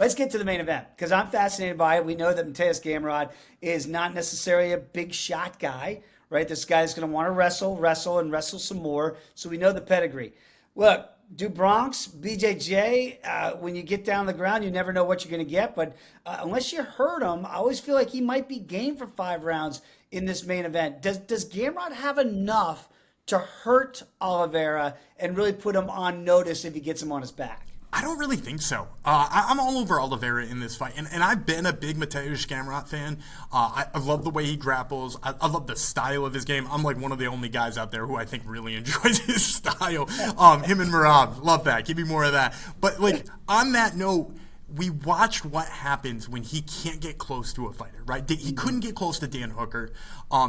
let's get to the main event because I'm fascinated by it. We know that Mateusz Gamrot is not necessarily a big shot guy, right? This guy's going to want to wrestle some more. So we know the pedigree. Look, do Bronx, BJJ, when you get down on the ground, you never know what you're going to get. But unless you hurt him, I always feel like he might be game for 5 rounds in this main event. Does Gamrot have enough to hurt Oliveira and really put him on notice if he gets him on his back? I don't really think so. I'm all over Oliveira in this fight, and I've been a big Mateusz Gamrot fan. I love the way he grapples. I love the style of his game. I'm like one of the only guys out there who I think really enjoys his style. Him and Merab, love that. Give me more of that. But like on that note, we watched what happens when he can't get close to a fighter, right? He couldn't get close to Dan Hooker.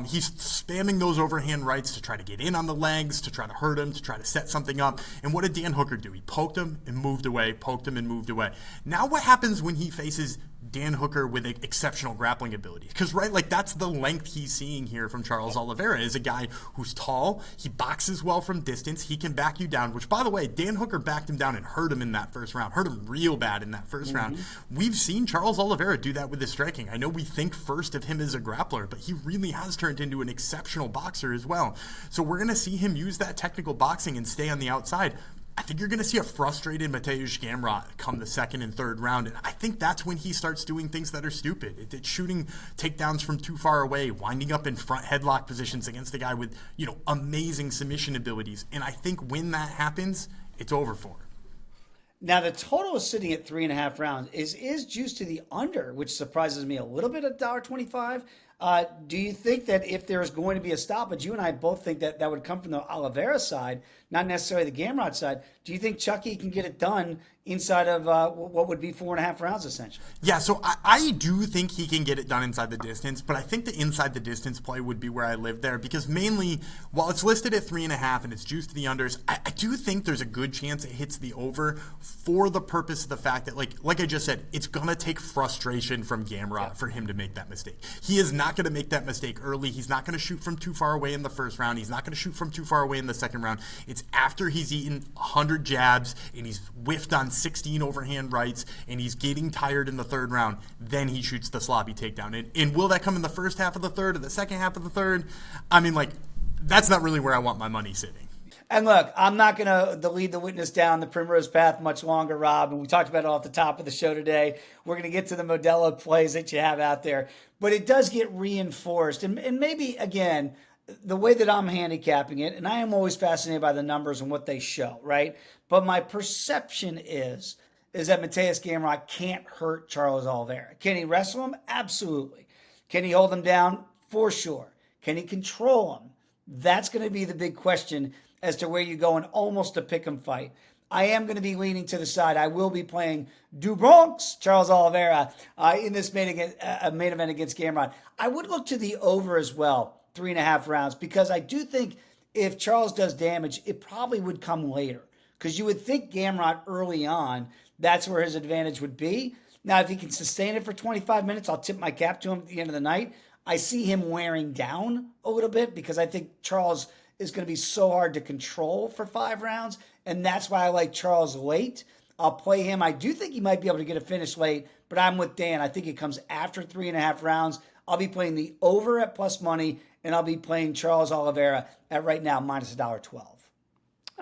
He's spamming those overhand rights to try to get in on the legs, to try to hurt him, to try to set something up. And what did Dan Hooker do? He poked him and moved away, poked him and moved away. Now what happens when he faces Dan Hooker with exceptional grappling ability? Because, right, like that's the length he's seeing here from Charles Oliveira is a guy who's tall, he boxes well from distance, he can back you down, which, by the way, Dan Hooker backed him down and hurt him in that first round, hurt him real bad in that first round. We've seen Charles Oliveira do that with his striking. I know we think first of him as a grappler, but he really has turned into an exceptional boxer as well. So we're going to see him use that technical boxing and stay on the outside. I think you're going to see a frustrated Mateusz Gamrot come the second and third round, and I think that's when he starts doing things that are stupid. It's shooting takedowns from too far away, winding up in front headlock positions against a guy with, amazing submission abilities. And I think when that happens, it's over for him. Now, the total is sitting at 3.5 rounds. Is juiced to the under, which surprises me a little bit at $1.25. Do you think that if there's going to be a stoppage, you and I both think that that would come from the Oliveira side, not necessarily the Gamrot side. Do you think Chucky can get it done inside of what would be 4.5 rounds, essentially? Yeah, so I do think he can get it done inside the distance, but I think the inside the distance play would be where I live there because mainly, while it's listed at 3.5 and it's juiced to the unders, I do think there's a good chance it hits the over for the purpose of the fact that, like I just said, it's going to take frustration from Gamrot for him to make that mistake. He is not going to make that mistake early. He's not going to shoot from too far away in the first round. He's not going to shoot from too far away in the second round. It's after he's eaten 100 jabs and he's whiffed on 16 overhand rights and he's getting tired in the third round, then he shoots the sloppy takedown. And will that come in the first half of the third or the second half of the third? I mean, that's not really where I want my money sitting. And look, I'm not going to lead the witness down the primrose path much longer, Rob. And we talked about it off the top of the show today. We're going to get to the Modelo plays that you have out there. But it does get reinforced. And maybe, again, the way that I'm handicapping it, and I am always fascinated by the numbers and what they show, right? But my perception is that Mateusz Gamrot can't hurt Charles Oliveira. Can he wrestle him? Absolutely. Can he hold him down? For sure. Can he control him? That's going to be the big question as to where you go in almost a pick 'em fight. I am going to be leaning to the side. I will be playing Du Bronx, Charles Oliveira, in this main event against Gamrot. I would look to the over as well, 3.5 rounds, because I do think if Charles does damage, it probably would come later. Because you would think Gamrot early on, that's where his advantage would be. Now, if he can sustain it for 25 minutes, I'll tip my cap to him at the end of the night. I see him wearing down a little bit because I think Charles is going to be so hard to control for 5 rounds. And that's why I like Charles late. I'll play him. I do think he might be able to get a finish late, but I'm with Dan. I think it comes after 3.5 rounds. I'll be playing the over at plus money, and I'll be playing Charles Oliveira at right now minus $1.12.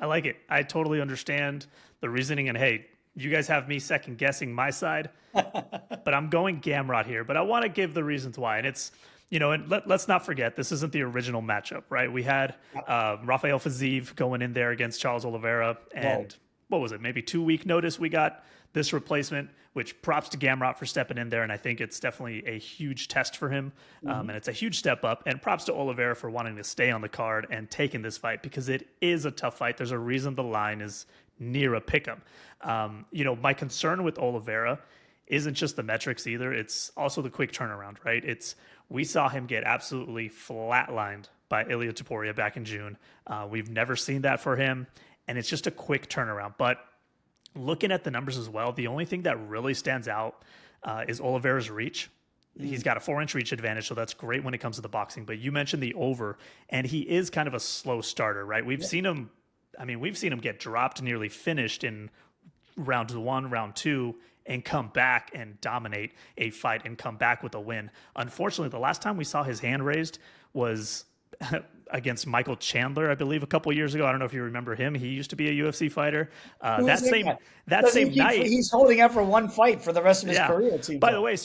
I like it. I totally understand the reasoning. And hey, you guys have me second guessing my side, but I'm going Gamrot here. But I want to give the reasons why. And it's, and let's not forget, this isn't the original matchup, right? We had Rafael Fiziev going in there against Charles Oliveira. And what was it? Maybe 2-week notice we got this replacement, which props to Gamrot for stepping in there. And I think it's definitely a huge test for him. And it's a huge step up. And props to Oliveira for wanting to stay on the card and taking this fight because it is a tough fight. There's a reason the line is near a pick'em. My concern with Oliveira isn't just the metrics either. It's also the quick turnaround, right? We saw him get absolutely flatlined by Ilia Topuria back in June. We've never seen that for him. And it's just a quick turnaround. But looking at the numbers as well, the only thing that really stands out is Oliveira's reach. He's got a 4-inch reach advantage, so that's great when it comes to the boxing. But you mentioned the over, and he is kind of a slow starter, right? We've seen him get dropped, nearly finished in round 1, round 2, and come back and dominate a fight and come back with a win. Unfortunately, the last time we saw his hand raised was against Michael Chandler, I believe, a couple years ago. I don't know if you remember him. He used to be a UFC fighter. That same night, he's holding up for one fight for the rest of his career. It seems by the way,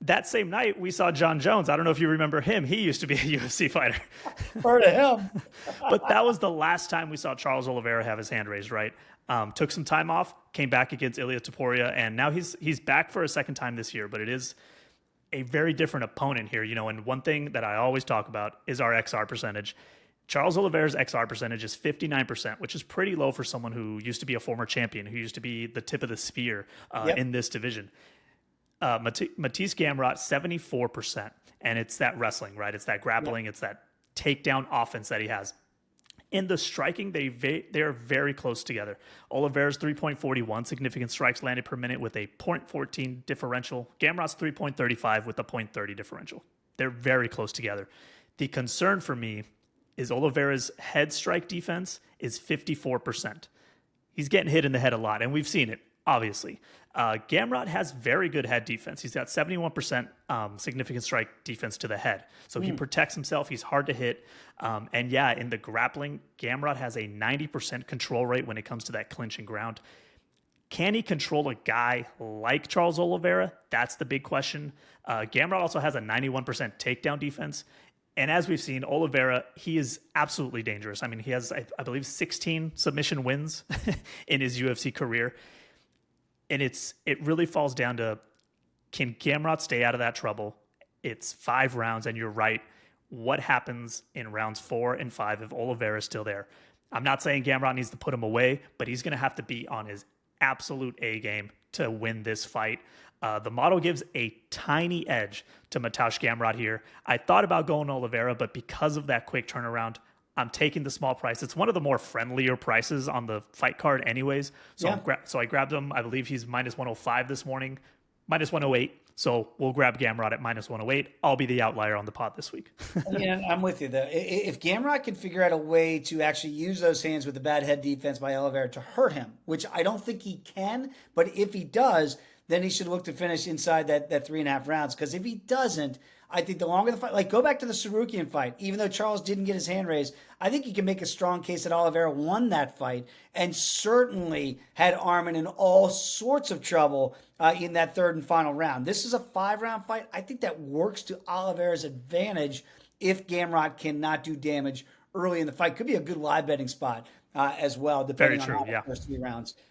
that same night we saw John Jones. I don't know if you remember him. He used to be a UFC fighter. Heard of him. But that was the last time we saw Charles Oliveira have his hand raised, right? Took some time off, came back against Ilia Topuria, and now he's back for a second time this year. But it is a very different opponent here, and one thing that I always talk about is our XR percentage. Charles Oliveira's XR percentage is 59%, which is pretty low for someone who used to be a former champion, who used to be the tip of the spear in this division. Mateusz Gamrot, 74%. And it's that wrestling, right? It's that grappling. It's that takedown offense that he has. In the striking, they're very close together. Oliveira's 3.41 significant strikes landed per minute with a 0.14 differential. Gamrot's 3.35 with a 0.30 differential. They're very close together. The concern for me is Oliveira's head strike defense is 54%. He's getting hit in the head a lot, and we've seen it, obviously. Gamrot has very good head defense. He's got 71% significant strike defense to the head. So he protects himself. He's hard to hit. And in the grappling, Gamrot has a 90% control rate when it comes to that clinch and ground. Can he control a guy like Charles Oliveira? That's the big question. Gamrot also has a 91% takedown defense. And as we've seen, Oliveira, he is absolutely dangerous. I mean, he has, I believe, 16 submission wins in his UFC career. And it really falls down to, can Gamrot stay out of that trouble? It's 5 rounds, and you're right. What happens in rounds 4 and 5 if Oliveira is still there? I'm not saying Gamrot needs to put him away, but he's going to have to be on his absolute A game to win this fight. The model gives a tiny edge to Mateusz Gamrot here. I thought about going Oliveira, but because of that quick turnaround, I'm taking the small price. It's one of the more friendlier prices on the fight card anyways. So, so I grabbed him. I believe he's minus 105 this morning, minus 108. So we'll grab Gamrot at minus 108. I'll be the outlier on the pot this week. Yeah, I'm with you, though. If Gamrot can figure out a way to actually use those hands with the bad head defense by Oliveira to hurt him, which I don't think he can, but if he does, then he should look to finish inside that 3.5 rounds. Because if he doesn't, I think the longer the fight, like go back to the Sarukian fight, even though Charles didn't get his hand raised, I think you can make a strong case that Oliveira won that fight and certainly had Arman in all sorts of trouble in that third and final round. This is a 5-round fight. I think that works to Oliveira's advantage if Gamrot cannot do damage early in the fight. Could be a good live betting spot as well, depending on how the first 3 rounds